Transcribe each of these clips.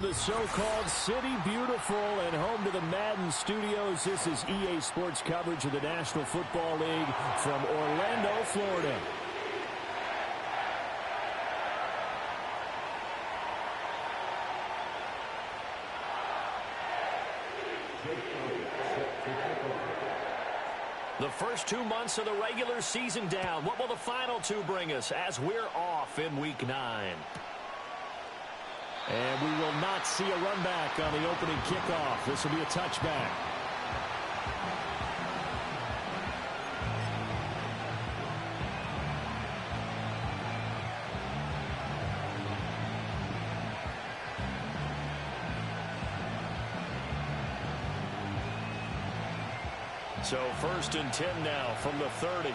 The so-called City Beautiful and home to the Madden Studios. This is EA Sports coverage of the National Football League from Orlando, Florida. The first 2 months of the regular season down. What will the final two bring us as we're off in Week 9? And we will not see a run back on the opening kickoff. This will be a touchback. So 1st and 10 now from the 30.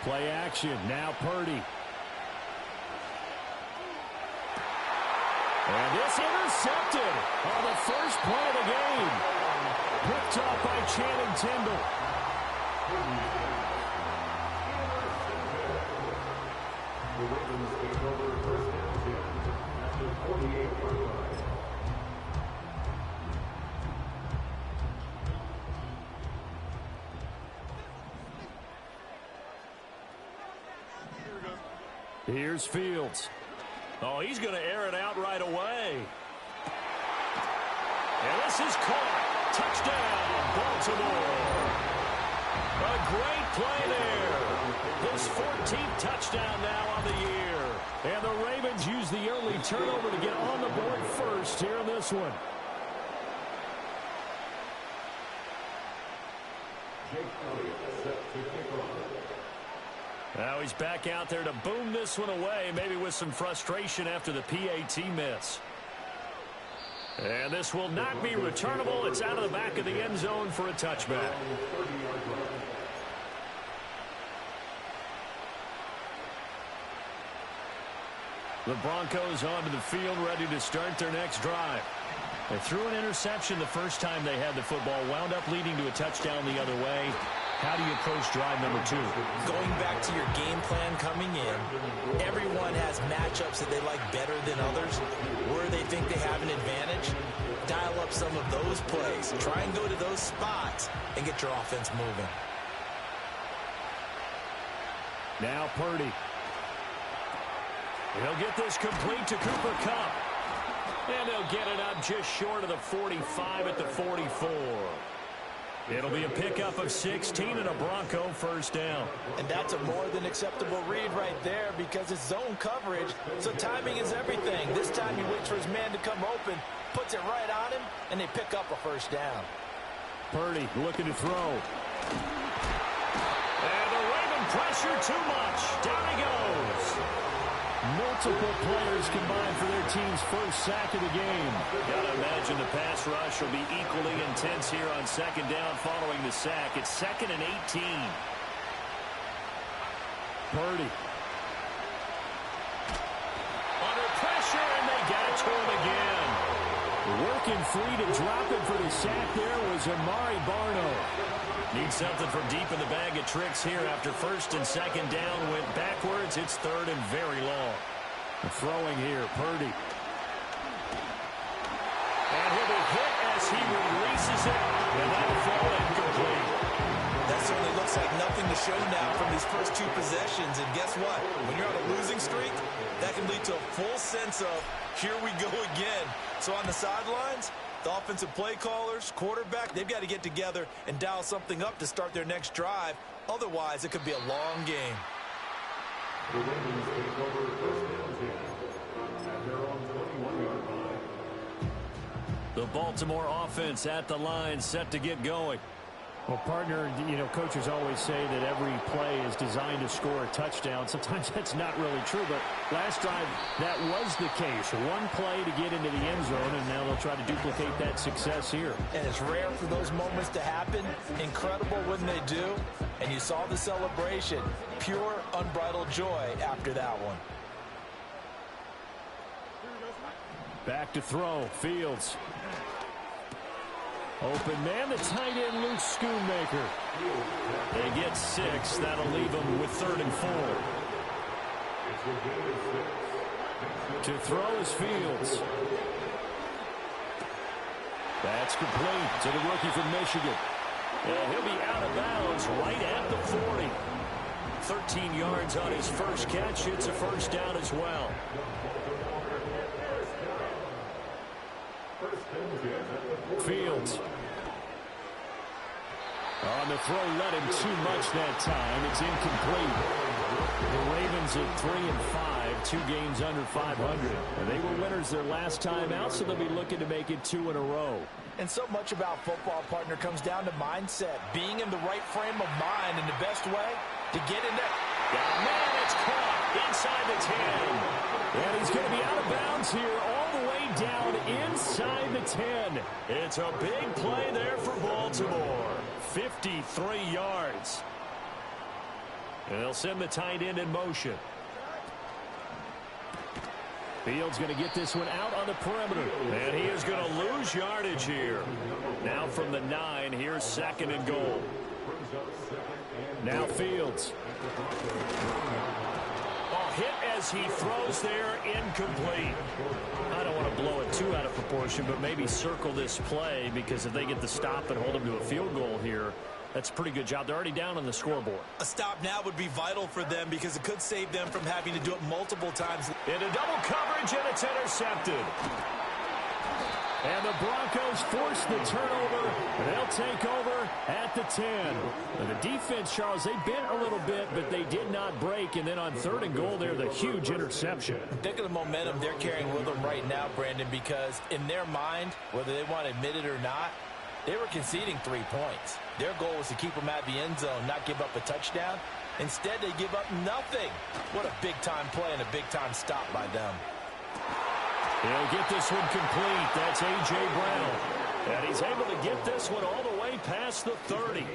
Play action. Now Purdy. And this intercepted on the first play of the game. Picked up by Channing Tindall. The Ravens take over first down after 48 yards. Here's Fields. Oh, he's going to air it out right away. And this is caught. Touchdown, Baltimore. A great play there. His 14th touchdown now on the year. And the Ravens use the early turnover to get on the board first here in this one. Now he's back out there to boom this one away, maybe with some frustration after the PAT miss. And this will not be returnable. It's out of the back of the end zone for a touchback. The Broncos onto the field, ready to start their next drive. They threw an interception the first time they had the football, wound up leading to a touchdown the other way. How do you approach drive number 2? Going back to your game plan coming in, everyone has matchups that they like better than others. Where they think they have an advantage, dial up some of those plays. Try and go to those spots and get your offense moving. Now Purdy. He'll get this complete to Cooper Kupp. And they'll get it up just short of the 45 at the 44. It'll be a pickup of 16 and a Bronco first down. And that's a more than acceptable read right there because it's zone coverage, so timing is everything. This time he waits for his man to come open, puts it right on him, and they pick up a first down. Purdy looking to throw. And the Raven pressure too much. Down he goes. Multiple players combined for their team's first sack of the game. Gotta imagine the pass rush will be equally intense here on second down following the sack. It's 2nd and 18. Purdy. Under pressure, and they got it to him again. Working free to drop it for the sack there was Amari Barno. Needs something from deep in the bag of tricks here after 1st and 2nd down went backwards. It's 3rd and very long. Throwing here, Purdy. And he'll be hit as he releases it. And that'll fall incomplete. That certainly looks like nothing to show now from these first 2 possessions. And guess what? When you're on a losing streak, that can lead to a full sense of, here we go again. So on the sidelines, the offensive play callers, quarterback, they've got to get together and dial something up to start their next drive. Otherwise, it could be a long game. The Ravens take over first down at their own 21-yard line. The Baltimore offense at the line, set to get going. Well, partner, you know, coaches always say that every play is designed to score a touchdown. Sometimes that's not really true, but last drive, that was the case. One play to get into the end zone, and now they'll try to duplicate that success here. And it's rare for those moments to happen. Incredible when they do. And you saw the celebration. Pure, unbridled joy after that one. Back to throw, Fields. Open man, the tight end, Luke Schoonmaker. They get 6. That'll leave them with 3rd and 4. To throw is Fields. That's complete to the rookie from Michigan. And he'll be out of bounds right at the 40. 13 yards on his first catch. It's a first down as well. Fields. On the throw, let him too much that time. It's incomplete. The Ravens at 3-5, 2 games under 500. And they were winners their last time out, so they'll be looking to make it 2 in a row. And so much about football, partner, comes down to mindset. Being in the right frame of mind, and the best way to get in there. Yeah, man, it's caught inside the 10. And he's going to be out of bounds here all the way down inside the 10. It's a big play there for Baltimore. 53 yards. And they'll send the tight end in motion. Fields going to get this one out on the perimeter. And he is going to lose yardage here. Now from the 9, here's 2nd and goal. Now Fields. Hit as he throws there, incomplete. I don't want to blow it too out of proportion, but maybe circle this play, because if they get the stop and hold him to a field goal here, that's a pretty good job. They're already down on the scoreboard. A stop now would be vital for them, because it could save them from having to do it multiple times. Into double coverage, and it's intercepted. And the Broncos force the turnover. They'll take over at the 10. And the defense, Charles, they bent a little bit, but they did not break. And then on 3rd and goal there, the huge interception. Think of the momentum they're carrying with them right now, Brandon, because in their mind, whether they want to admit it or not, they were conceding 3 points. Their goal was to keep them out of the end zone, not give up a touchdown. Instead, they give up nothing. What a big-time play and a big-time stop by them. He'll get this one complete. That's A.J. Brown. And he's able to get this one all the way past the 30.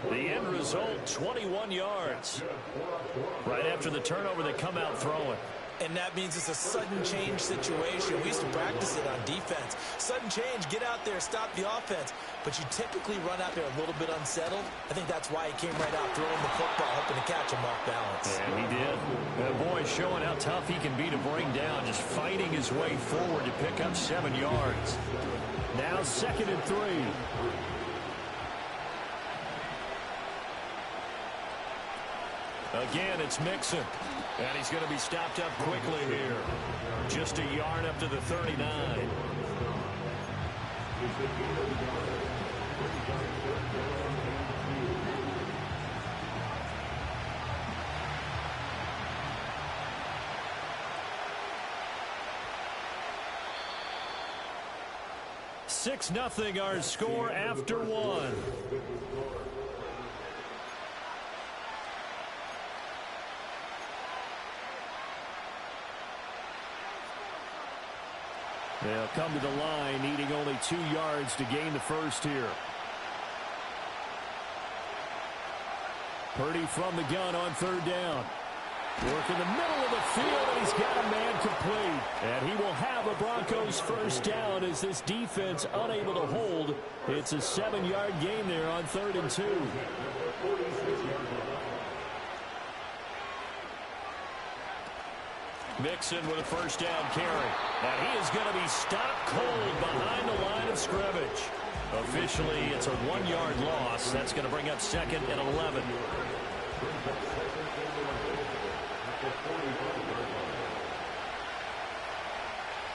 The end result, 21 yards. Right after the turnover, they come out throwing. And that means it's a sudden change situation. We used to practice it on defense. Sudden change, get out there, stop the offense. But you typically run out there a little bit unsettled. I think that's why he came right out throwing the football, hoping to catch him off balance. And he did. That boy showing how tough he can be to bring down, just fighting his way forward to pick up 7 yards. Now 2nd and 3. Again, it's Mixon. And he's going to be stopped up quickly here. Just a yard up to the 39. Six nothing our score after 1. They'll come to the line, needing only 2 yards to gain the first here. Purdy from the gun on 3rd down. Work in the middle of the field, and he's got a man complete. And he will have a Broncos first down as this defense unable to hold. It's a 7-yard gain there on 3rd and 2. Mixon with a first down carry. And he is going to be stopped cold behind the line of scrimmage. Officially, it's a 1-yard loss. That's going to bring up 2nd and 11.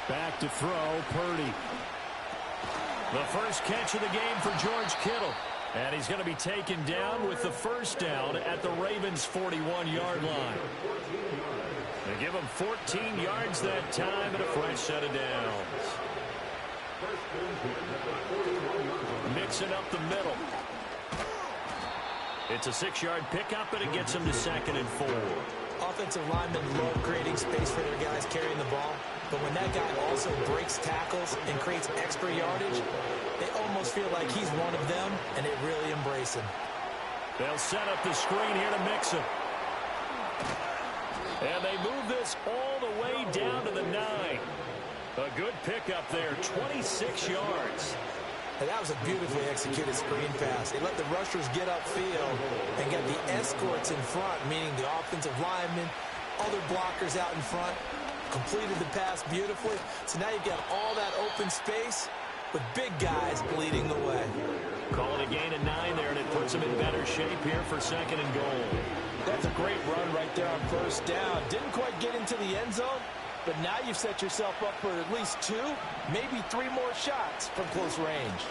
Back to throw, Purdy. The first catch of the game for George Kittle. And he's going to be taken down with the first down at the Ravens' 41-yard line. They give him 14 yards that time and a fresh set of downs. Mixing up the middle. It's a 6-yard pickup, and it gets him to 2nd and 4. Offensive linemen love creating space for their guys carrying the ball. But when that guy also breaks tackles and creates extra yardage, they almost feel like he's one of them, and they really embrace him. They'll set up the screen here to Mixon. And they move this all the way down to the 9. A good pickup there, 26 yards. And that was a beautifully executed screen pass. They let the rushers get upfield and get the escorts in front, meaning the offensive linemen, other blockers out in front, completed the pass beautifully. So now you've got all that open space with big guys leading the way. Call it a gain of 9 there, and it puts them in better shape here for 2nd and goal. That's a great run right there on 1st down. Didn't quite get into the end zone, but now you've set yourself up for at least 2, maybe 3 more shots from close range.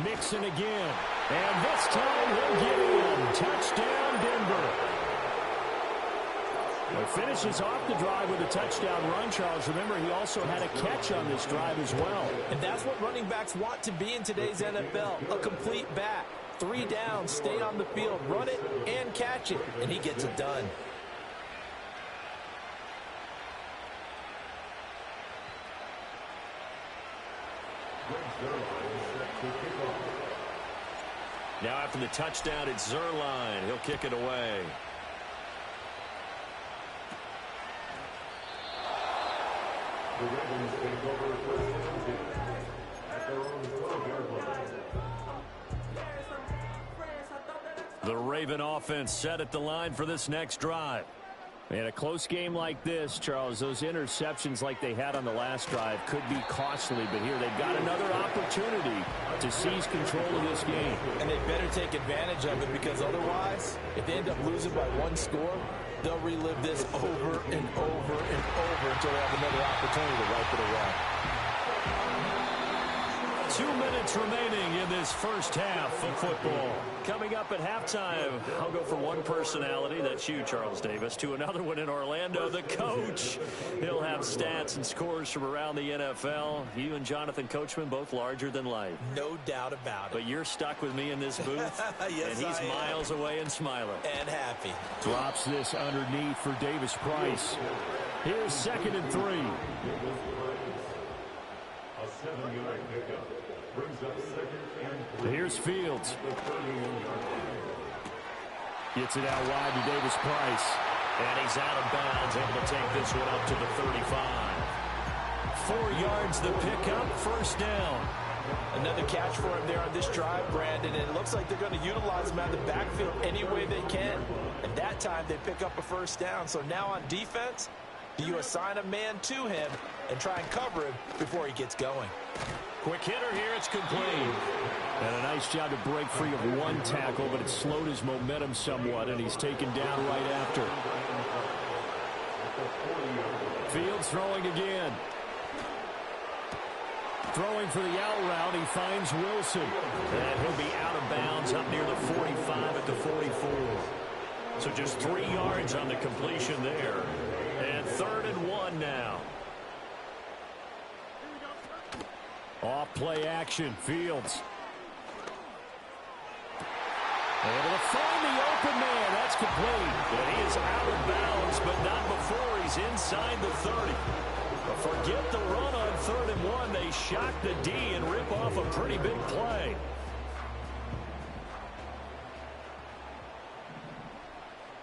Mixon again. And this time he'll get in. Touchdown, Denver. Well, finishes off the drive with a touchdown run, Charles. Remember, he also had a catch on this drive as well. And that's what running backs want to be in today's NFL, a complete back. 3 downs, stay on the field, run it, and catch it. And he gets it done. Now after the touchdown, it's Zerline. He'll kick it away. The Ravens take over first at their own 12-yard line. The Raven offense set at the line for this next drive. In a close game like this, Charles, those interceptions like they had on the last drive could be costly, but here they've got another opportunity to seize control of this game. And they better take advantage of it, because otherwise, if they end up losing by 1 score, they'll relive this over and over and over until they have another opportunity to wipe it away. 2 minutes remaining in this first half of football. Coming up at halftime, I'll go from one personality, that's you, Charles Davis, to another one in Orlando, the coach. He'll have stats and scores from around the NFL. You and Jonathan Coachman, both larger than life. No doubt about it. But you're stuck with me in this booth, yes, and he's miles away and smiling. And happy. Drops this underneath for Davis Price. Here's 2nd and 3. A 7-yard pickup brings up 2nd and 3. Here's Fields. The 31-yard line. Gets it out wide to Davis Price. And he's out of bounds, able to take this one up to the 35. 4 yards the pickup, 1st down. Another catch for him there on this drive, Brandon, and it looks like they're going to utilize him out of the backfield any way they can. And that time they pick up a 1st down. So now on defense, do you assign a man to him and try and cover him before he gets going? Quick hitter here, it's complete. And a nice job to break free of 1 tackle, but it slowed his momentum somewhat, and he's taken down right after. Fields throwing again. Throwing for the out route, he finds Wilson. And he'll be out of bounds up near the 45 at the 44. So just 3 yards on the completion there. And 3rd and 1 now. Off play action, Fields. Able to find the open man. That's complete. And he is out of bounds, but not before he's inside the 30. But forget the run on 3rd and 1. They shock the D and rip off a pretty big play.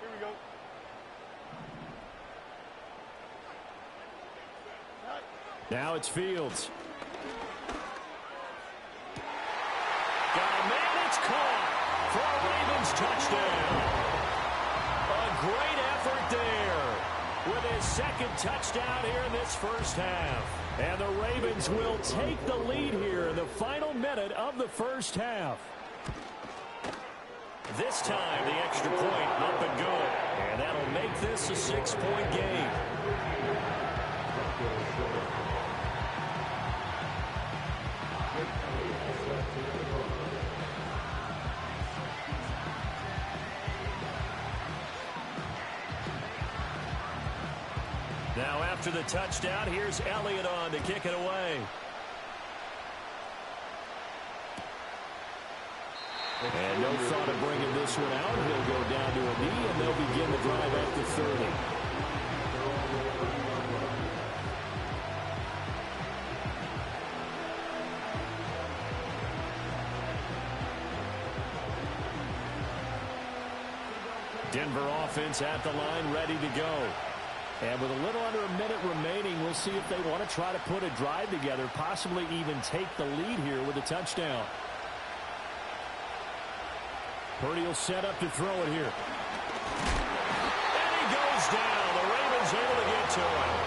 Here we go. Now it's Fields. Got a man, it's caught for a Ravens touchdown. A great effort there with his 2nd touchdown here in this first half. And the Ravens will take the lead here in the final minute of the first half. This time the extra point up and good. And that'll make this a 6-point game. Now after the touchdown, here's Elliott on to kick it away. And no thought of bringing this one out. He'll go down to a knee, and they'll begin the drive at the 30. Denver offense at the line, ready to go. And with a little under a minute remaining, we'll see if they want to try to put a drive together, possibly even take the lead here with a touchdown. Purdy will set up to throw it here. And he goes down. The Ravens able to get to him.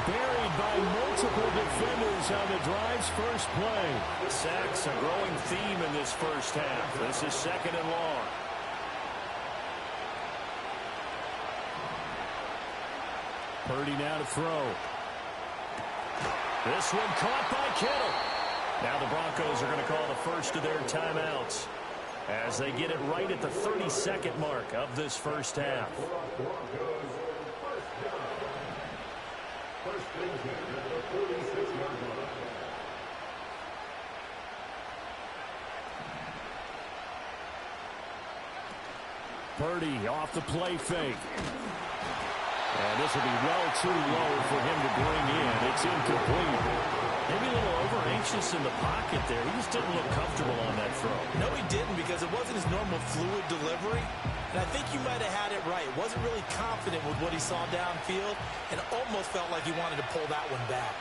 Buried by multiple defenders on the drive's first play. Sacks, a growing theme in this first half. This is 2nd and long. Purdy now to throw. This one caught by Kittle. Now the Broncos are going to call the first of their timeouts as they get it right at the 32nd mark of this first half. Purdy off the play fake. And this will be well too low for him to bring in. It's incomplete. Maybe a little over-anxious in the pocket there. He just didn't look comfortable on that throw. No, he didn't, because it wasn't his normal fluid delivery. And I think you might have had it right. Wasn't really confident with what he saw downfield and almost felt like he wanted to pull that one back.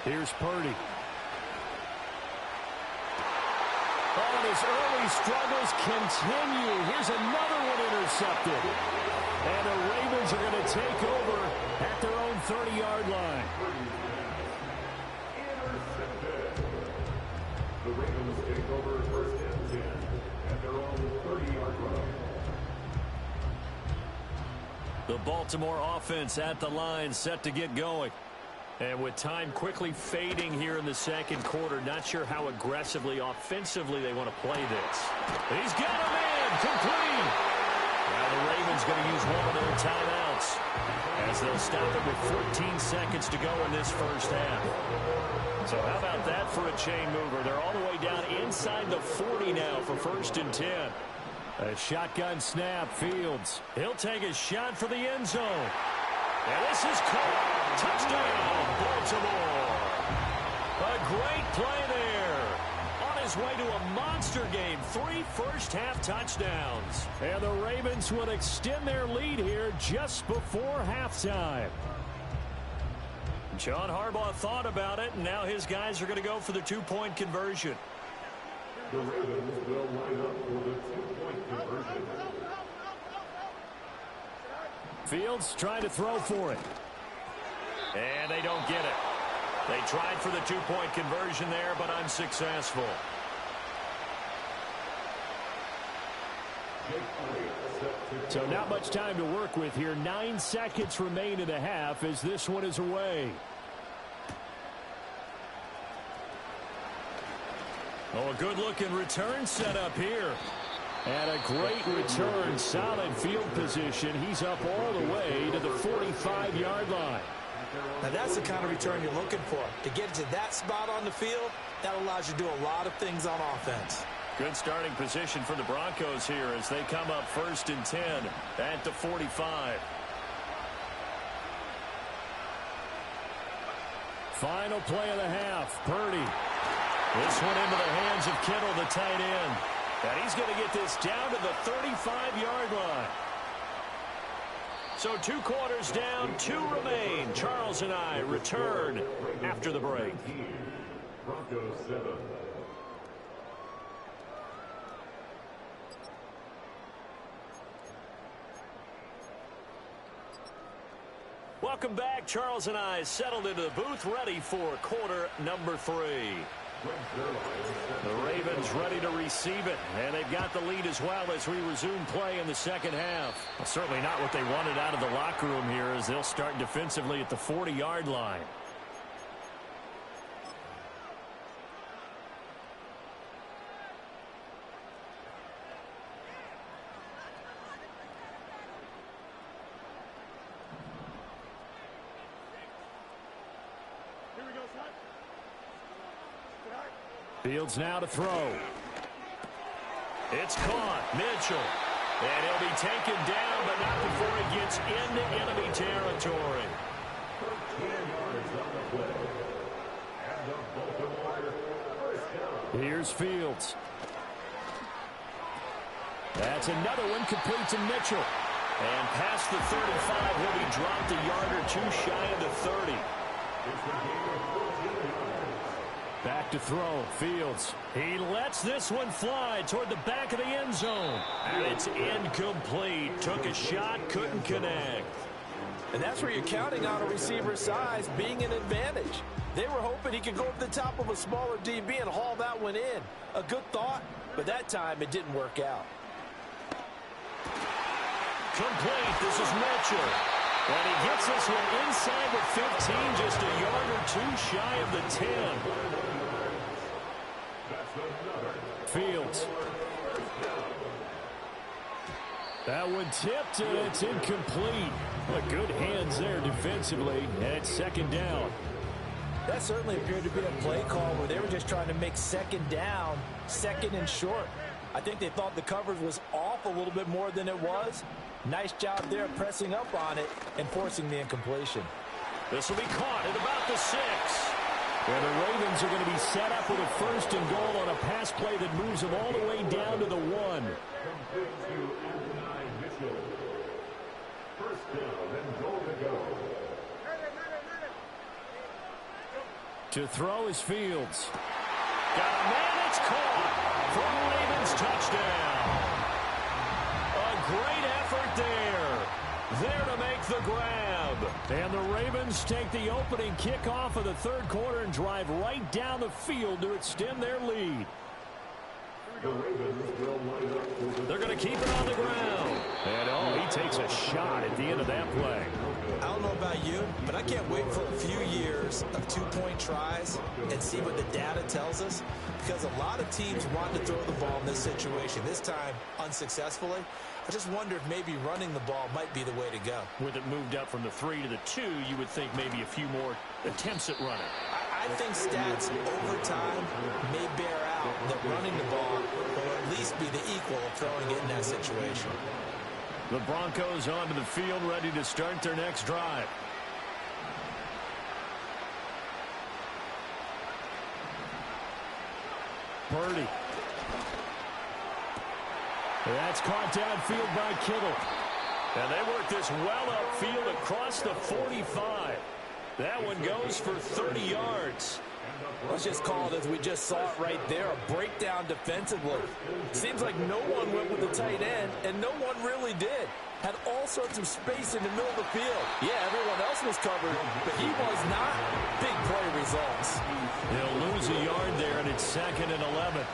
Here's Purdy. Oh, and his early struggles continue. Here's another one intercepted. And the Ravens are going to take over at their own 30-yard line. Intercepted. The Ravens take over 1st and 10 at their own 30-yard line. The Baltimore offense at the line, set to get going. And with time quickly fading here in the second quarter, not sure how aggressively, offensively they want to play this. He's got him in, complete. Now the Ravens going to use one of their timeouts as they'll stop it with 14 seconds to go in this first half. So how about that for a chain mover? They're all the way down inside the 40 now for 1st and 10. A shotgun snap, Fields. He'll take a shot for the end zone. And this is caught. Touchdown, Baltimore. A great play there. On his way to a monster game. 3 first-half touchdowns. And the Ravens will extend their lead here just before halftime. John Harbaugh thought about it, and now his guys are going to go for the 2-point conversion. The Ravens will line up for the 2-point conversion. Fields trying to throw for it. And they don't get it. They tried for the 2-point conversion there, but unsuccessful. So not much time to work with here. 9 seconds remain in the half as this one is away. Oh, a good-looking return set up here. And a great return, solid field position. He's up all the way to the 45-yard line. Now that's the kind of return you're looking for. To get to that spot on the field, that allows you to do a lot of things on offense. Good starting position for the Broncos here as they come up 1st and 10 at the 45. Final play of the half, Purdy. This one into the hands of Kittle, the tight end. And he's going to get this down to the 35-yard line. So 2 quarters down, 2 remain. Charles and I return after the break. Broncos 7. Welcome back. Charles and I settled into the booth, ready for quarter number 3. The Ravens ready to receive it, and they've got the lead as well as we resume play in the second half. Well, certainly not what they wanted out of the locker room here as they'll start defensively at the 40-yard line. Fields now to throw. It's caught. Mitchell. And he'll be taken down, but not before he gets into enemy territory. Here's Fields. That's another one complete to Mitchell. And past the 35, he'll be dropped a yard or two shy of the 30. Back to throw, Fields. He lets this one fly toward the back of the end zone. And it's incomplete. Took a shot, couldn't connect. And that's where you're counting on a receiver's size being an advantage. They were hoping he could go over the top of a smaller DB and haul that one in. A good thought, but that time it didn't work out. Complete. This is Mitchell. And he gets this one inside the 15, just a yard or two shy of the 10. Fields. That one tipped, and it's incomplete. But good hands there defensively, and it's second down. That certainly appeared to be a play call where they were just trying to make second down, second and short. I think they thought the coverage was off a little bit more than it was. Nice job there pressing up on it and forcing the incompletion. This will be caught at about the 6. And the Ravens are going to be set up with a first and goal on a pass play that moves them all the way down to the 1. First down and goal to go. To throw is Fields. Got a man, it's caught for a Ravens touchdown. A great effort there. There to make the grab. And the Ravens take the opening kickoff of the third quarter and drive right down the field to extend their lead. They're going to keep it on the ground. And, oh, he takes a shot at the end of that play. I don't know about you, but I can't wait for a few years of two-point tries and see what the data tells us, because a lot of teams want to throw the ball in this situation, this time unsuccessfully. I just wonder if maybe running the ball might be the way to go. With it moved up from the 3 to the 2, you would think maybe a few more attempts at running. I think stats over time may bear out that running the ball will at least be the equal of throwing it in that situation. The Broncos onto the field, ready to start their next drive. Purdy. That's caught downfield by Kittle. And they work this well upfield across the 45. That one goes for 30 yards. Let's just call it as we just saw it right there, a breakdown defensively. Seems like no one went with the tight end, and no one really did. Had all sorts of space in the middle of the field. Yeah, everyone else was covered, but he was not. Big play results. They'll lose a yard there, and it's 2nd and 11.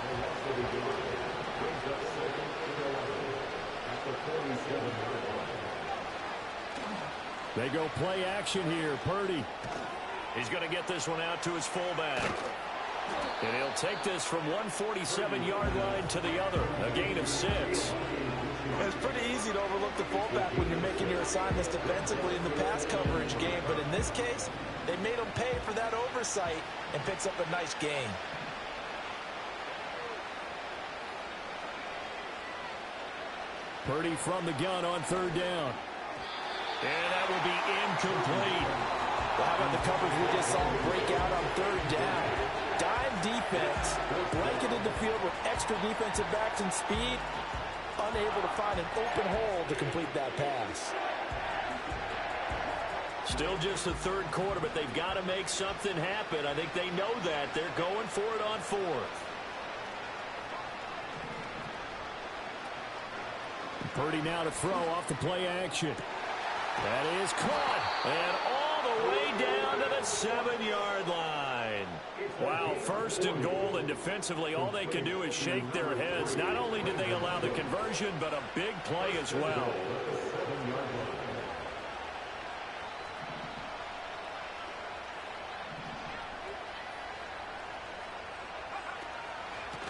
They go play action here. Purdy. He's going to get this one out to his fullback. And he'll take this from 147-yard line to the other. A gain of 6. It's pretty easy to overlook the fullback when you're making your assignments defensively in the pass coverage game. But in this case, they made him pay for that oversight and picks up a nice gain. Purdy from the gun on 3rd down. And that will be incomplete. Well, how about the coverage we just saw break out on 3rd down? Dime defense, blanketed the field with extra defensive backs and speed, unable to find an open hole to complete that pass. Still just the 3rd quarter, but they've got to make something happen. I think they know that. They're going for it on 4th. Purdy now to throw off the play action. That is caught, and all the way down to the 7-yard line. Wow, 1st and goal, and defensively all they can do is shake their heads. Not only did they allow the conversion, but a big play as well.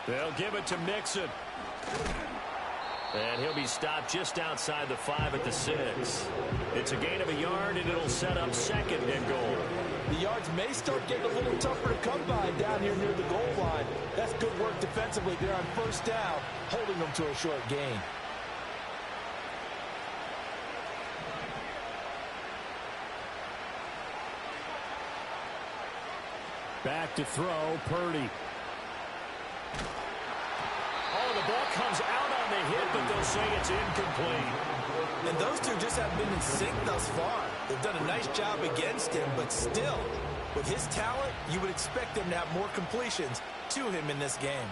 They'll give it to Mixon. And he'll be stopped just outside the 5 at the 6. It's a gain of a yard, and it'll set up 2nd and goal. The yards may start getting a little tougher to come by down here near the goal line. That's good work defensively there on 1st down, holding them to a short gain. Back to throw, Purdy. Oh, the ball comes out on on the hit, but they'll say it's incomplete. And those two just haven't been in sync thus far. They've done a nice job against him, but still, with his talent, you would expect him to have more completions to him in this game.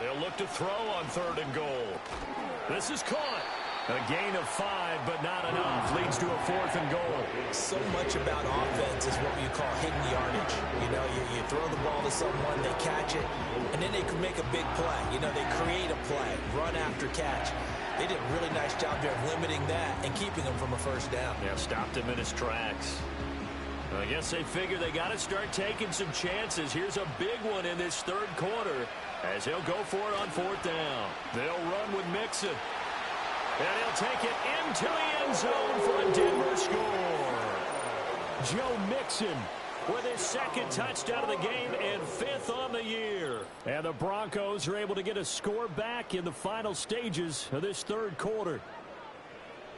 They'll look to throw on 3rd and goal. This is caught. A gain of 5, but not enough. Leads to a 4th and goal. So much about offense is what you call hidden yardage. You know, you throw the ball to someone, they catch it, and then they can make a big play. You know, they create a play, run after catch. They did a really nice job there of limiting that and keeping him from a first down. Yeah, stopped him in his tracks. I guess they figure they got to start taking some chances. Here's a big one in this 3rd quarter as he'll go for it on 4th down. They'll run with Mixon. And he'll take it into the end zone for a Denver score. Joe Mixon with his 2nd touchdown of the game and 5th on the year. And the Broncos are able to get a score back in the final stages of this 3rd quarter.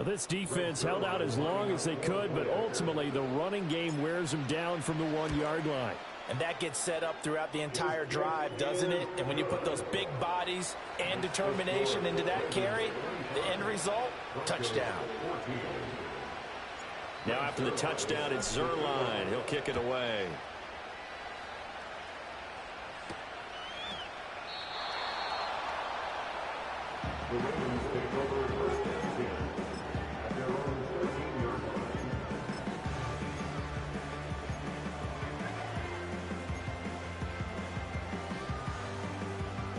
This defense held out as long as they could, but ultimately the running game wears them down from the 1-yard line. And that gets set up throughout the entire drive, doesn't it? And when you put those big bodies and determination into that carry, the end result, touchdown. Now after the touchdown, it's Zerline. He'll kick it away. The Ravens take over 1st and 10 at their own 13-yard line.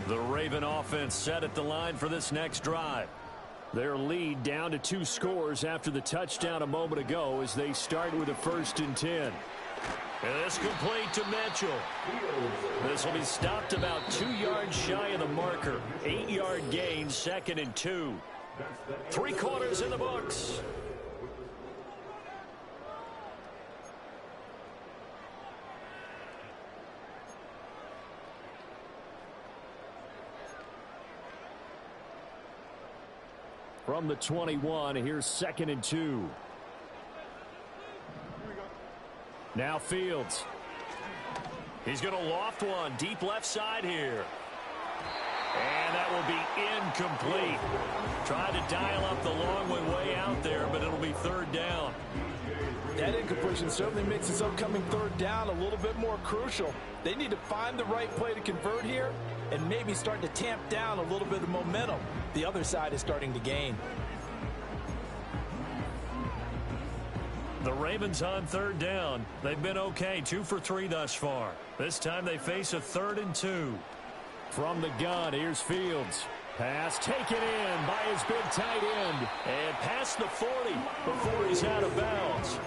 The Raven offense set at the line for this next drive. Their lead down to 2 scores after the touchdown a moment ago as they start with a 1st and 10. And this complete to Mitchell. This will be stopped about 2 yards shy of the marker. 8-yard gain, 2nd and 2. 3 quarters in the books. From the 21, here's 2nd and 2. Now Fields. He's going to loft one deep left side here. And that will be incomplete. Tried to dial up the long one way out there, but it'll be 3rd down. That incompletion certainly makes this upcoming 3rd down a little bit more crucial. They need to find the right play to convert here and maybe start to tamp down a little bit of momentum. The other side is starting to gain. The Ravens on 3rd down. They've been okay, 2 for 3 thus far. This time they face a 3rd and 2. From the gun, here's Fields. Pass taken in by his big tight end. And past the 40 before he's out of bounds.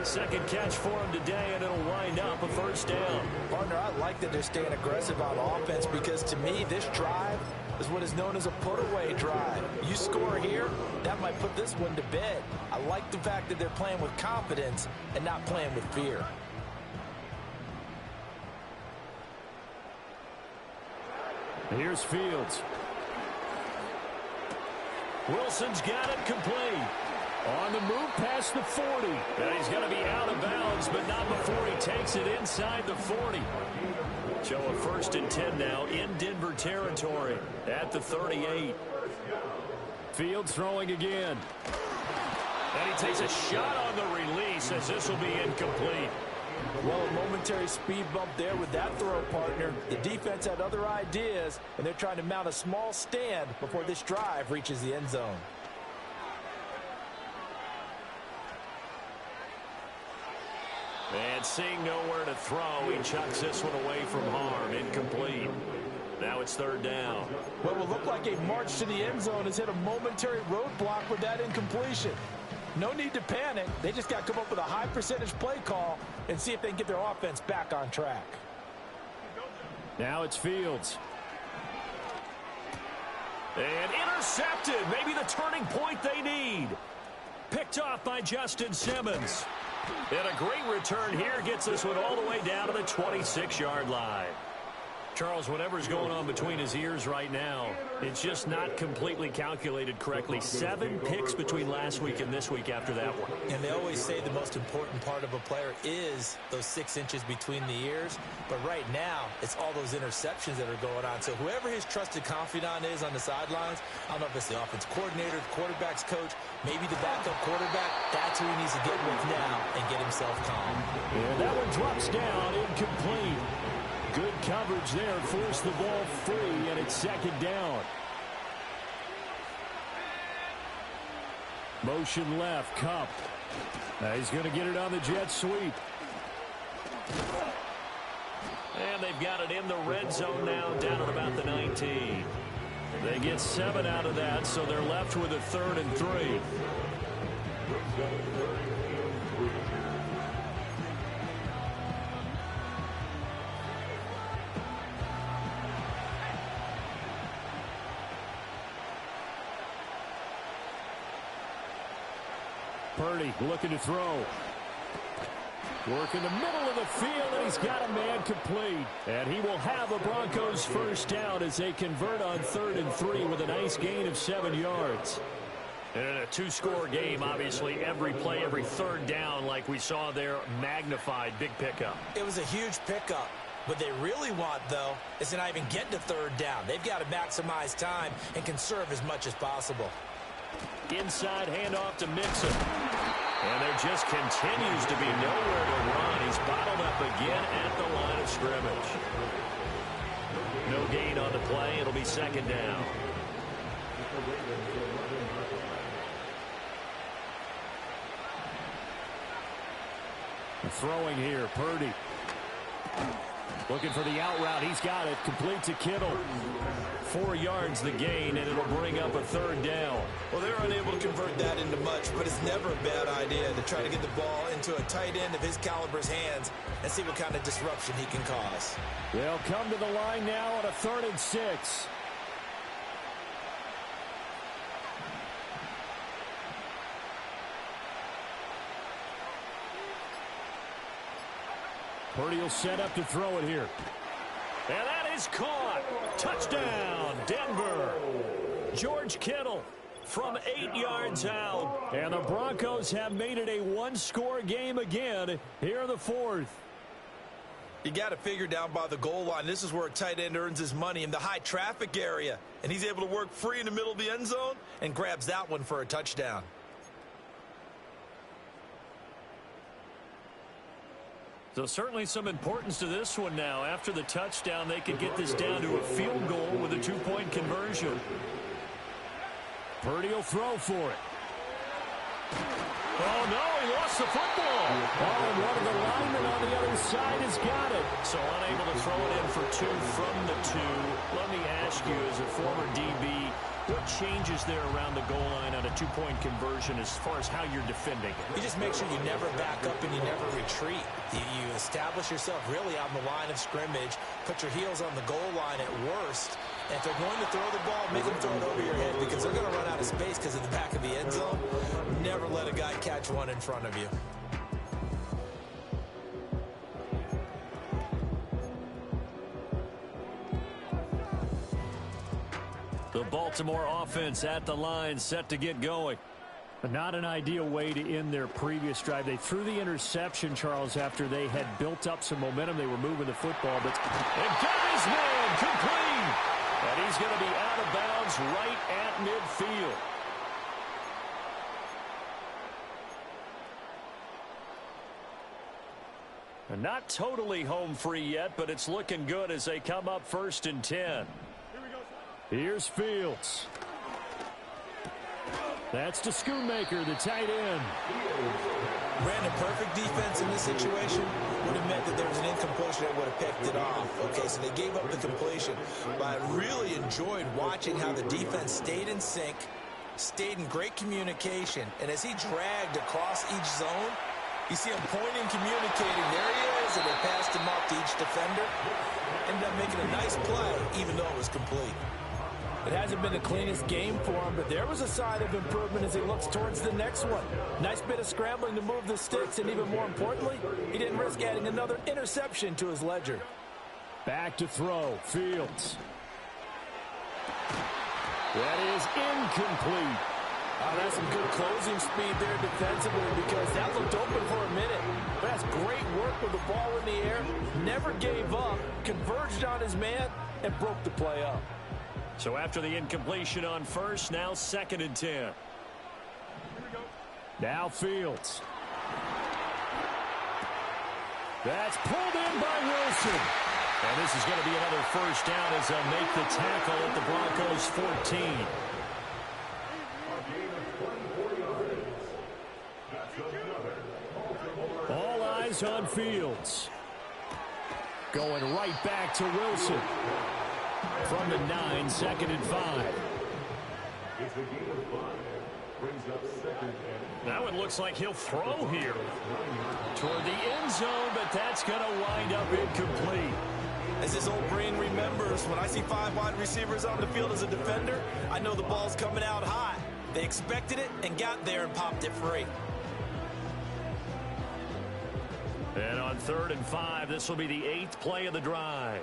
2nd catch for him today, and it'll wind up a 1st down. Partner, I like that they're staying aggressive on offense because to me, this drive is what is known as a put-away drive. You score here, that might put this one to bed. I like the fact that they're playing with confidence and not playing with fear. Here's Fields. Wilson's got it complete. On the move past the 40. And he's going to be out of bounds, but not before he takes it inside the 40. So a 1st and 10 now in Denver territory at the 38. Fields throwing again. And he takes a shot on the release as this will be incomplete. Well, a momentary speed bump there with that throw, partner. The defense had other ideas, and they're trying to mount a small stand before this drive reaches the end zone. And seeing nowhere to throw, he chucks this one away from harm. Incomplete. Now it's 3rd down. What will look like a march to the end zone has hit a momentary roadblock with that incompletion. No need to panic. They just got to come up with a high percentage play call and see if they can get their offense back on track. Now it's Fields. And intercepted. Maybe the turning point they need. Picked off by Justin Simmons. And a great return here gets this one all the way down to the 26-yard line. Charles, whatever's going on between his ears right now, it's just not completely calculated correctly. 7 picks between last week and this week after that one. And they always say the most important part of a player is those 6 inches between the ears. But right now, it's all those interceptions that are going on. So whoever his trusted confidant is on the sidelines, I don't know if it's the offense coordinator, the quarterback's coach, maybe the backup quarterback, that's who he needs to get with now and get himself calm. And that one drops down, incomplete. Good coverage there, forced the ball free, and it's 2nd down. Motion left, Cup. He's going to get it on the jet sweep. And they've got it in the red zone now, down at about the 19. They get 7 out of that, so they're left with a 3rd and 3. Purdy looking to throw. Work in the middle of the field, and he's got a man complete. And he will have a Broncos first down as they convert on 3rd and 3 with a nice gain of 7 yards. And in a 2-score game, obviously, every play, every 3rd down, like we saw there, magnified, big pickup. It was a huge pickup. What they really want, though, is to not even get to 3rd down. They've got to maximize time and conserve as much as possible. Inside handoff to Mixon. And there just continues to be nowhere to run. He's bottled up again at the line of scrimmage. No gain on the play. It'll be 2nd down. Throwing here, Purdy. Looking for the out route. He's got it. Complete to Kittle. 4 yards the gain, and it'll bring up a 3rd down. Well, they're unable to convert that into much, but it's never a bad idea to try to get the ball into a tight end of his caliber's hands and see what kind of disruption he can cause. They'll come to the line now on a 3rd and 6. Purdy will set up to throw it here. And that is caught. Touchdown, Denver. George Kittle from 8 yards out. And the Broncos have made it a 1-score game again here in the 4th. You got to figure down by the goal line. This is where a tight end earns his money, in the high traffic area. And he's able to work free in the middle of the end zone and grabs that one for a touchdown. So certainly some importance to this one now. After the touchdown, they could get this down to a field goal with a 2-point conversion. Purdy will throw for it. Oh, no, he lost the football. Oh, and one of the linemen on the other side has got it. So unable to throw it in for 2 from the 2. Let me ask you, as a former DB, what changes there around the goal line on a 2-point conversion as far as how you're defending it? You just make sure you never back up and you never retreat. You establish yourself really on the line of scrimmage, put your heels on the goal line at worst. And if they're going to throw the ball, make them throw it over your head because they're going to run out of space because of the back of the end zone. Never let a guy catch one in front of you. The Baltimore offense at the line, set to get going. Not an ideal way to end their previous drive. They threw the interception, Charles, after they had built up some momentum. They were moving the football, but and got his man complete. And he's going to be out of bounds right at midfield. And not totally home free yet, but it's looking good as they come up 1st and 10. Here's Fields. That's to Schoonmaker, the tight end. Brandon, perfect defense in this situation would have meant that there was an incompletion that would have picked it off. Okay, so they gave up the completion. But I really enjoyed watching how the defense stayed in sync, stayed in great communication. And as he dragged across each zone, you see him pointing, communicating. There he is, and they passed him off to each defender. Ended up making a nice play, even though it was complete. It hasn't been the cleanest game for him, but there was a sign of improvement as he looks towards the next one. Nice bit of scrambling to move the sticks, and even more importantly, he didn't risk adding another interception to his ledger. Back to throw. Fields. That is incomplete. Oh, that's some good closing speed there defensively because that looked open for a minute. But that's great work with the ball in the air. Never gave up, converged on his man, and broke the play up. So after the incompletion on first, now 2nd and 10. Now Fields. That's pulled in by Wilson. And this is going to be another first down as they'll make the tackle at the Broncos 14. All eyes on Fields. Going right back to Wilson. From the 9, 2nd and 5. That one looks like he'll throw here toward the end zone, but that's going to wind up incomplete. As his old brain remembers, when I see 5 wide receivers on the field as a defender, I know the ball's coming out high. They expected it and got there and popped it free. And on 3rd and 5, this will be the 8th play of the drive.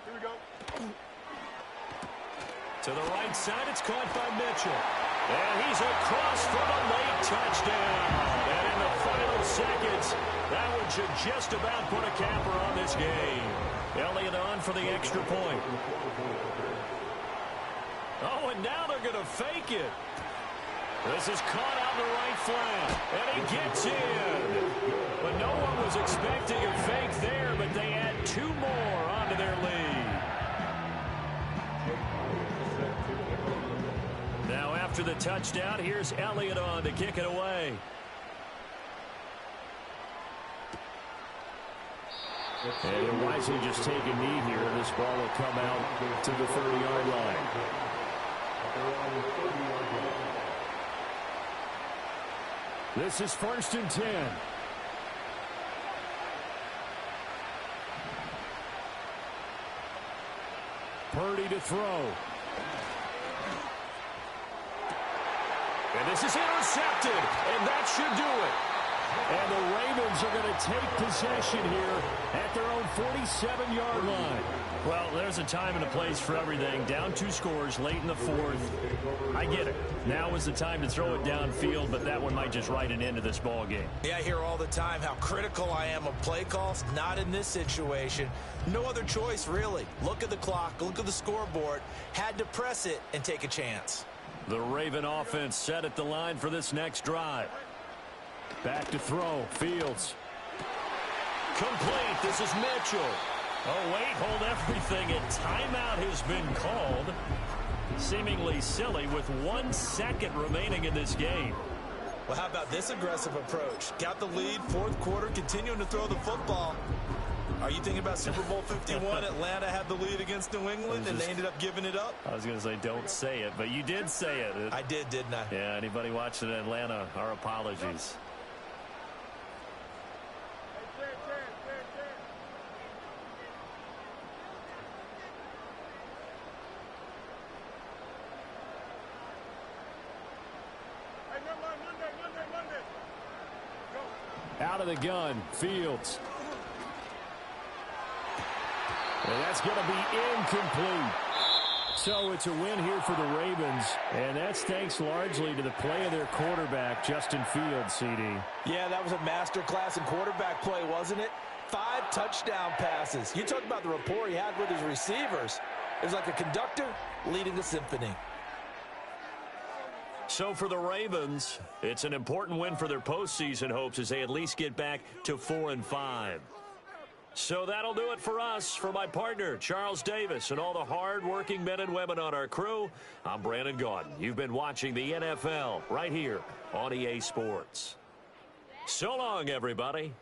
Here we go. To the right side, it's caught by Mitchell. And he's across for a late touchdown. And in the final seconds, that one should just about put a capper on this game. Elliott on for the extra point. Oh, and now they're going to fake it. This is caught out in the right flat. And he gets in. But no one was expecting a fake there, but they add 2 more onto their lead. Now after the touchdown, here's Elliott on to kick it away. And he'll wisely just take a knee here, and this ball will come out to the 30-yard line. This is 1st and 10. Purdy to throw. And this is intercepted, and that should do it. And the Ravens are going to take possession here at their own 47-yard line. Well, there's a time and a place for everything. Down 2 scores late in the 4th. I get it. Now is the time to throw it downfield, but that one might just write an end to this ball game. Yeah, I hear all the time how critical I am of play calls. Not in this situation. No other choice, really. Look at the clock. Look at the scoreboard. Had to press it and take a chance. The Raven offense set at the line for this next drive. Back to throw. Fields. Complete. This is Mitchell. Oh, wait. Hold everything. A timeout has been called. Seemingly silly with 1 second remaining in this game. Well, how about this aggressive approach? Got the lead, 4th quarter, continuing to throw the football. Are you thinking about Super Bowl 51? Atlanta had the lead against New England, and they ended up giving it up? I was going to say, don't say it, but you did say it. I did, didn't I? Yeah, anybody watching Atlanta, our apologies. Out of the gun, Fields. And that's going to be incomplete. So it's a win here for the Ravens, and that's thanks largely to the play of their quarterback, Justin Fields, CD. Yeah, that was a masterclass in quarterback play, wasn't it? 5 touchdown passes. You talk about the rapport he had with his receivers. It was like a conductor leading a symphony. So for the Ravens, it's an important win for their postseason hopes as they at least get back to 4-5. So that'll do it for us. For my partner, Charles Davis, and all the hard-working men and women on our crew, I'm Brandon Gaudin. You've been watching the NFL right here on EA Sports. So long, everybody.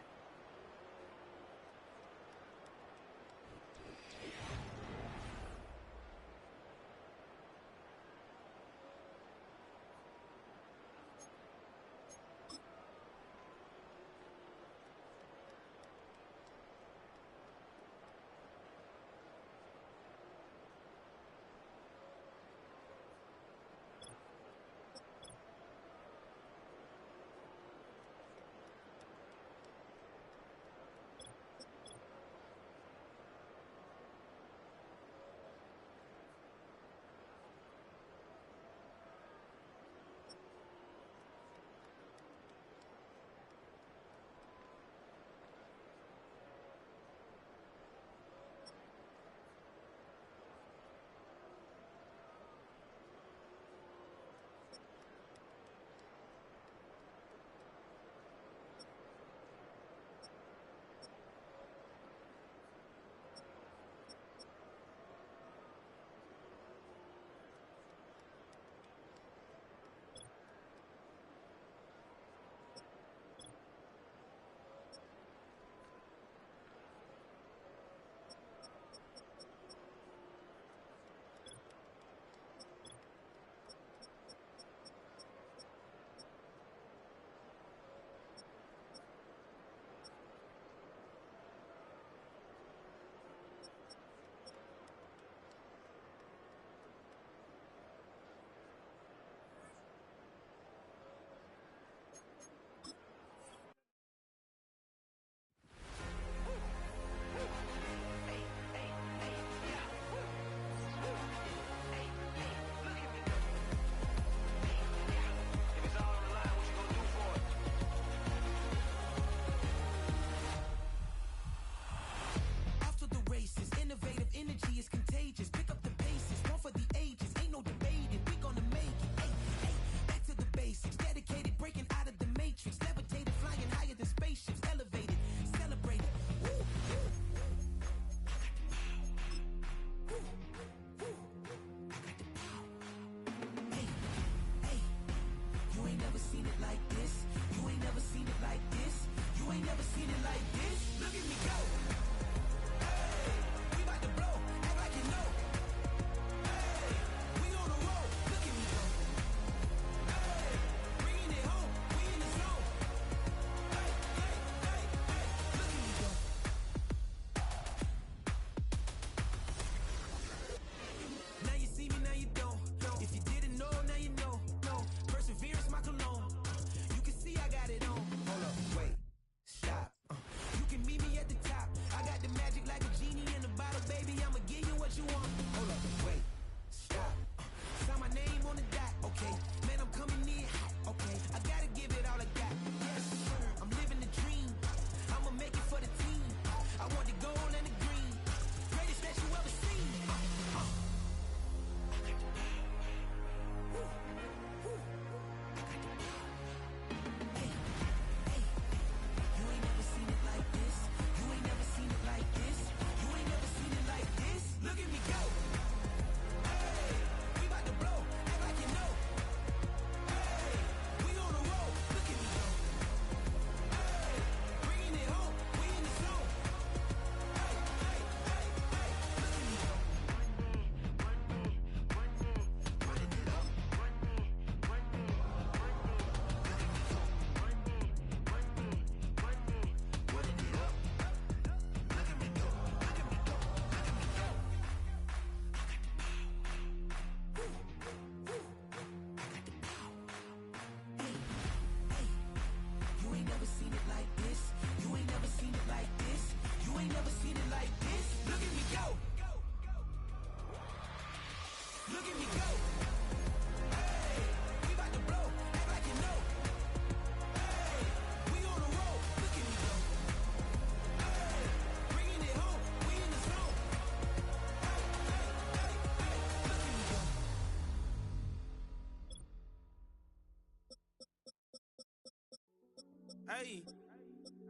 Hey,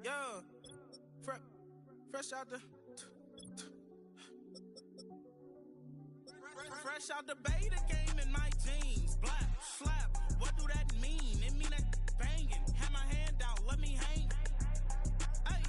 yeah, fresh out the beta game in my jeans. Black, slap, what do that mean? It mean that banging. Have my hand out, let me hang. Hey,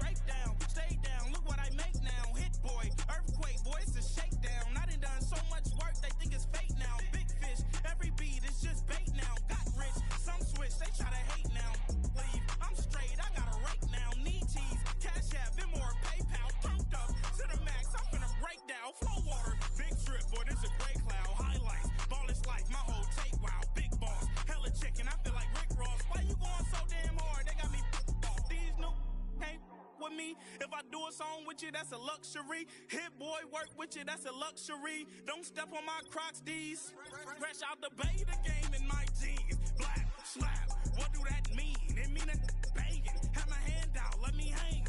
break down, stay down, look what I make now. Hit boy, earthquake, boy, it's a shakedown. I done so much work, they think it's fake now. Big fish, every beat is just bait now. Got rich, some switch, they try to hate now. Leave, I'm straight, I got a rake now. Need cheese, cash app, Venmo or PayPal. Turned up to the max, I'm finna break down. Flow water, big trip, boy, this a gray cloud. Highlights, ball is life, my whole take, wow. Big boss, hella chicken, I feel like Rick Ross. Why you going so damn hard? They got me off. These new can't with me. If I do a song with you, that's a luxury. Hit boy, work with you, that's a luxury. Don't step on my Crocs, these. Fresh out the beta game in my jeans. Black, slap, what do that mean? It mean that banging. Have my hand out, let me hang.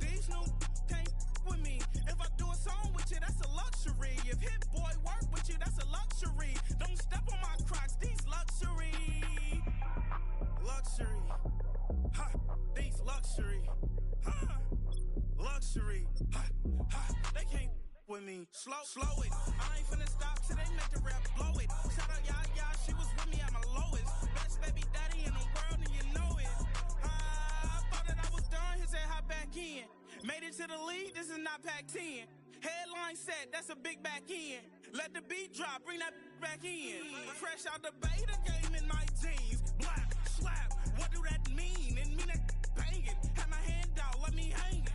These new can't with me. If I do a song with you, that's a luxury. If hit boy, work with you, that's a luxury. Don't step on my Crocs, these luxury. Luxury. Ha, these luxury. Ha, luxury. Ha, ha, they can't with me. Slow it. I ain't finna stop till they make the rap blow it. Shout out y'all, she was with me at my lowest. Best baby daddy in the world and you know it. I thought that I was done, he said hop back in. Made it to the league, this is not Pac-10. Headline set, that's a big back end. Let the beat drop, bring that back in. Fresh out the beta game in my jeans. Black, slap, what do that mean? It mean that banging. Have my hand out, let me hang.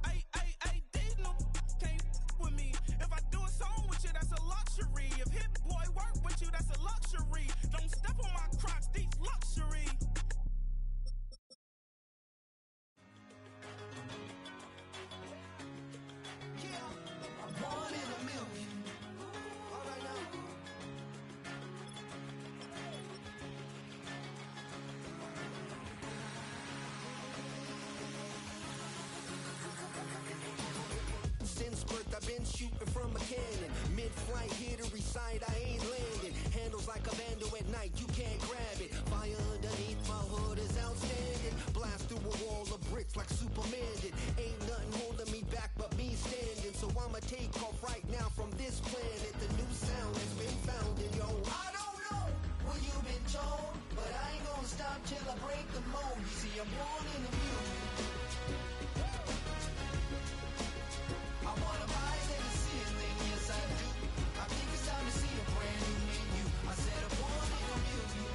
Ay, these no can't with me. If I do a song with you, that's a luxury. If hit boy work with you, that's a luxury. Don't step on my Crocs, these luxury. I've been shooting from a cannon. Mid-flight, here to recite, I ain't landing. Handles like a vandal at night, you can't grab it. Fire underneath my hood is outstanding. Blast through a wall of bricks like Superman did. Ain't nothing holding me back but me standing. So I'ma take off right now from this planet. The new sound has been found in yo. I don't know what you've been told, but I ain't gonna stop till I break the mold. You see, I'm born in the music. I wanna rise in the ceiling, yes I do. I think it's time to see a brand new menu. I said I'm born in the music.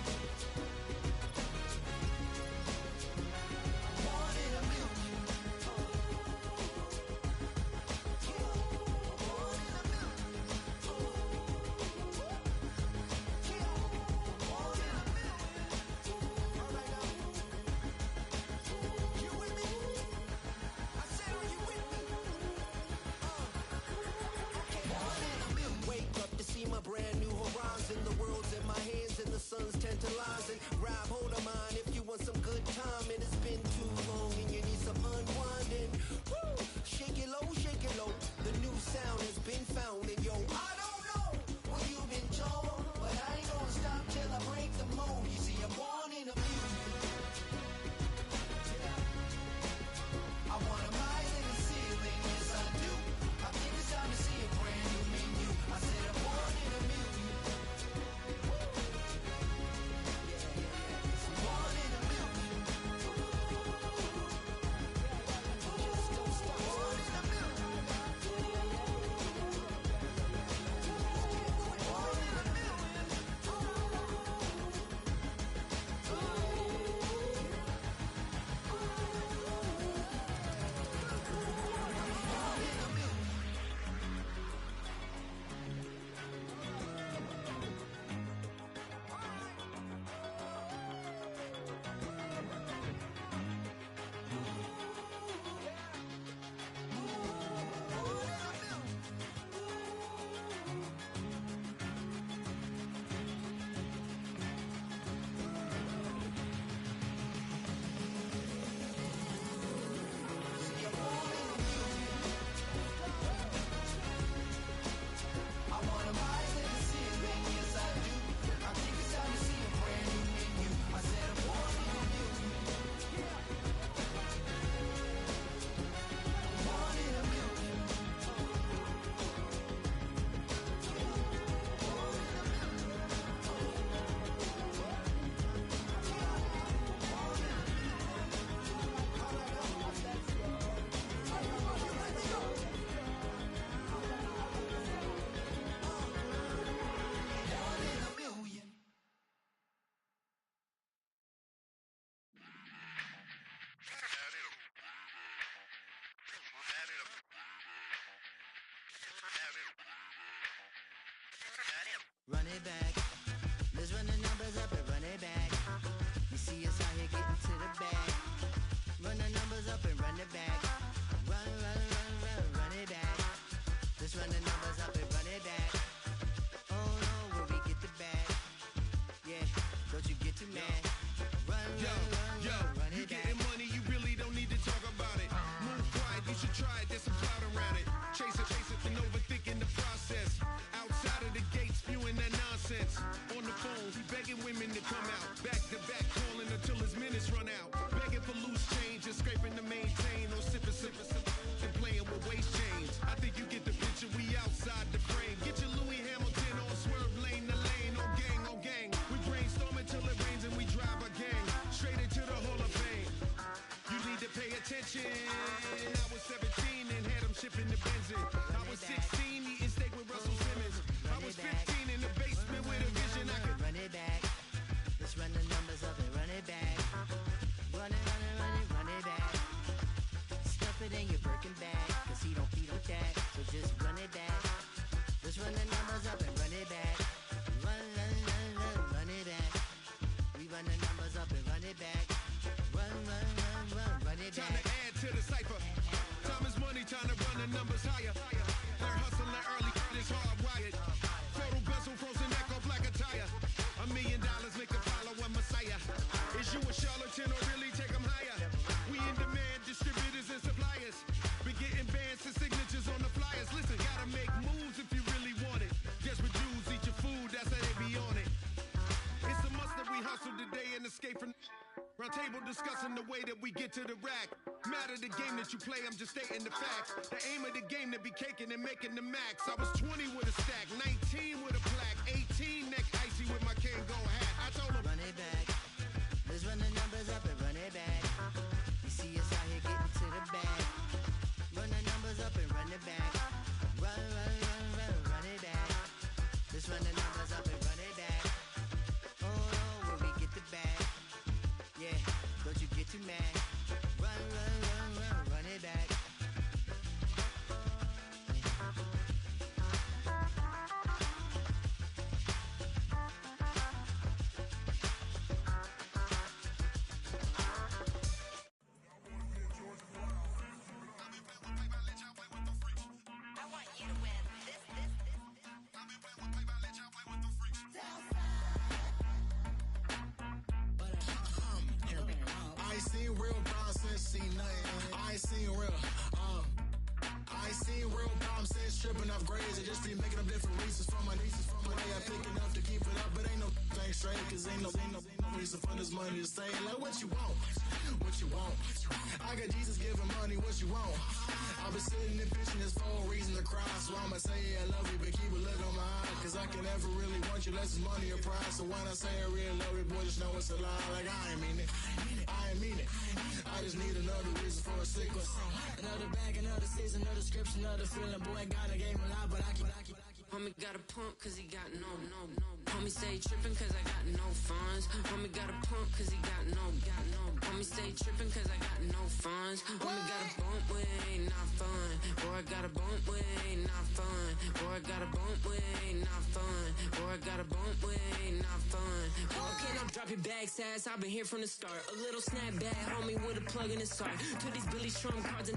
I'm born in the music. Born in the music. Born in the music. All right now. You with me? I said, are you with me? Wake up to see my brand new horizon. The world's in my hands and the sun's tantalizing. Grab hold of mine if you want some good time. And it's been too long and you need some unwinding. Woo! Shake it low. The new sound has been found. And yo, I don't know what you've been told, but I ain't gonna stop till I break the mold. You see, I'm born in the music. I wanna rise in the ceiling, yes I do. I think it's time to see a brand new menu. I said I'm born in the music. I'm born in the music. it back. Run, run, run, run, run it back. Let's run the numbers up and run it back. Oh no, where we get the bag. Yeah, don't you get too mad. Run, run, run, run it back. You getting money, you really don't need to talk about it. Move quiet, you should try it, there's some clout around it. Chase it, and overthinking the process. Outside of the gate, spewing that nonsense. On the phone, he begging women to come out. Back to back, calling until his minutes run out. Begging for loose change and scraping to maintain. Or sipping, and playing with waist chains. I think you get the picture, we outside the frame. Get your Louis Hamilton on swerve lane to lane. On gang. We brainstorm until it rains and we drive a gang. Straight into the Hall of Fame. You need to pay attention. I was 17 and had him shipping the benzin. I was 16 eating steak with Russell Simmons. I was 15 in the basement with a vision. I could run it back. Let's run the numbers up and run it back. Run it, run it, run it, run it back. Stuff it in your Birkin bag, cause he don't feed with that. So just run it back. Let's run the numbers up and run it back. Run, run, run, run, run it back. We run the numbers up and run it back. Run, run, run, run, run it back. time to add to the cipher. Time is money, time to run the numbers higher. Learn hustling early, it's hardwired. Total bezel, frozen neck or black attire. $1 million make a follower messiah. Is you a charlatan or really take them higher? We in demand, distributors and suppliers. Be getting bands and signatures on the flyers. Listen, gotta make moves if you really want it. Desperate Jews eat your food, that's how they be on it. It's a must that we hustle today and escape from round table discussing the way that we get to the rack. Matter the game that you play, I'm just stating the facts. The aim of the game to be caking and making the max. I was 20 with a stack, 19 with a plaque, 18 neck icy with my Kango hat. I told him, run it back. Let's run the numbers up and run it back. You see us out here getting to the bag. Run the numbers up and run it back. Run, run, run, run, run it back. Let's run the numbers up and run it back. Oh no, where we get the bag. Yeah, don't you get too mad. Run, run, run, run, run it back. Tripping off grades, I just be making up different reasons for my nieces. From my day I pick enough to keep it up, but ain't no thing straight, cause ain't no reason for this money to stay. Like what you want, what you want. I got Jesus giving money, what you want. I've been sitting and pitching this for a reason to cry, so I'ma say I love you, but keep a look on my eye, cause I can never really want you less than money or pride. So when I say I really love you, boy, just know it's a lie. Like I ain't mean it, I ain't mean it. I just need another reason for a sequence. Another bag, another season, another description, another feeling. Boy, God, I gave him a lot, but I keep. Homie got a pump cause he got no. Homie stay tripping cause I got no funds. Homie got a pump cause he got no. Homie stay tripping cause I got no funds. Homie got a bump with it ain't not fun. Boy, I got a bump with it ain't not fun. Boy, I got a bump with it ain't not fun. Boy, I got a bump with it ain't not fun. Okay, now drop your bag, sass. I've been here from the start. A little snap back, homie, with a plug in his heart. To these Billy Strum cards.